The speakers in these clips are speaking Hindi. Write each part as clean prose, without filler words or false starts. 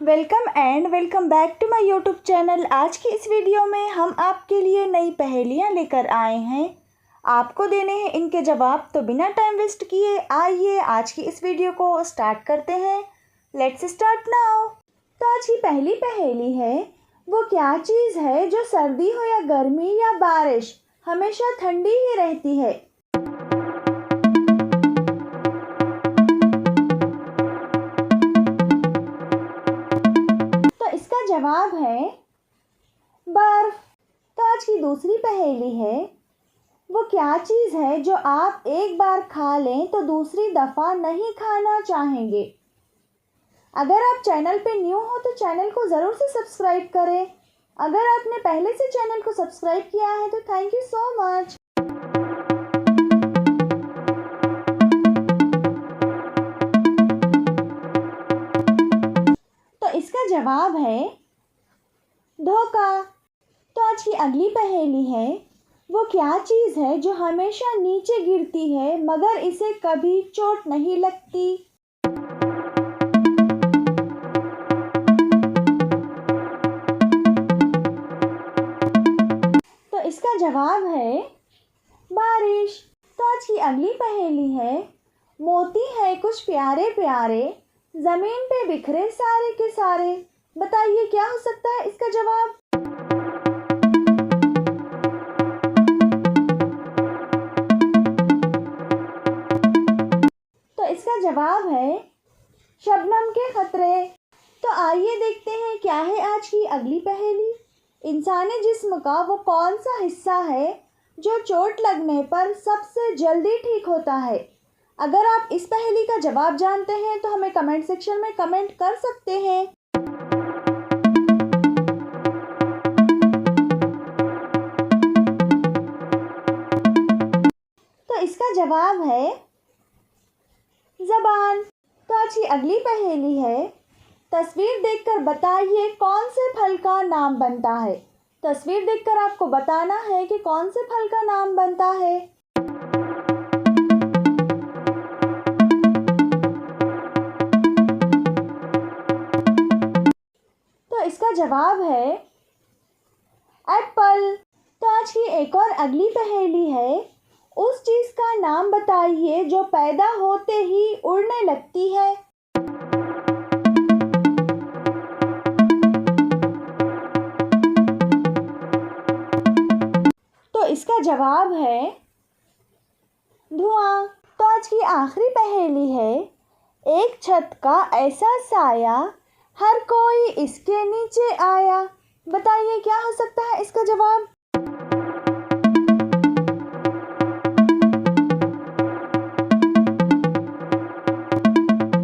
Welcome and welcome back to my YouTube channel. आज की इस वीडियो में हम आपके लिए नई पहेलियां लेकर आए हैं। आपको देने हैं इनके जवाब, तो बिना टाइम वेस्ट किए आइए आज की इस वीडियो को स्टार्ट करते हैं। Let's start now. तो आज की पहली पहेली है, वो क्या चीज़ है जो सर्दी हो या गर्मी या बारिश हमेशा ठंडी ही रहती है। इसका जवाब है बर्फ। तो आज की दूसरी पहेली है, वो क्या चीज़ है जो आप एक बार खा लें तो दूसरी दफ़ा नहीं खाना चाहेंगे। अगर आप चैनल पे न्यू हो तो चैनल को ज़रूर से सब्सक्राइब करें। अगर आपने पहले से चैनल को सब्सक्राइब किया है तो थैंक यू सो मच। तो इसका जवाब है धोखा। तो आज की अगली पहेली है, वो क्या चीज़ है जो हमेशा नीचे गिरती है मगर इसे कभी चोट नहीं लगती। तो इसका जवाब है बारिश। तो आज की अगली पहेली है, मोती है कुछ प्यारे प्यारे ज़मीन पे बिखरे सारे के सारे। बताइए क्या हो सकता है इसका जवाब। तो इसका जवाब है शबनम के खतरे। तो आइए देखते हैं क्या है आज की अगली पहेली। इंसानी जिस्म का वो कौन सा हिस्सा है जो चोट लगने पर सबसे जल्दी ठीक होता है। अगर आप इस पहेली का जवाब जानते हैं तो हमें कमेंट सेक्शन में कमेंट कर सकते हैं। तो इसका जवाब है ज़बान। तो आज की अगली पहेली है, तस्वीर देखकर बताइए कौन से फल का नाम बनता है। तस्वीर देखकर आपको बताना है कि कौन से फल का नाम बनता है। तो इसका जवाब है एप्पल। तो आज की एक और अगली पहेली है, उस चीज़ का नाम बताइए जो पैदा होते ही उड़ने लगती है। तो इसका जवाब है धुआं। तो आज की आखिरी पहेली है, एक छत का ऐसा साया हर कोई इसके नीचे आया। बताइए क्या हो सकता है इसका जवाब।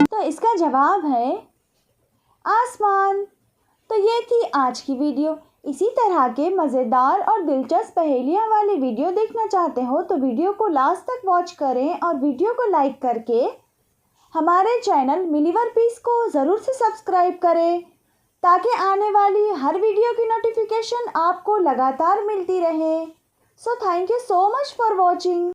तो इसका जवाब है आसमान। तो ये थी आज की वीडियो। इसी तरह के मज़ेदार और दिलचस्प पहेलियाँ वाली वीडियो देखना चाहते हो तो वीडियो को लास्ट तक वॉच करें और वीडियो को लाइक करके हमारे चैनल मिलीवर पीस को ज़रूर से सब्सक्राइब करें ताकि आने वाली हर वीडियो की नोटिफिकेशन आपको लगातार मिलती रहे। So thank you so much for watching.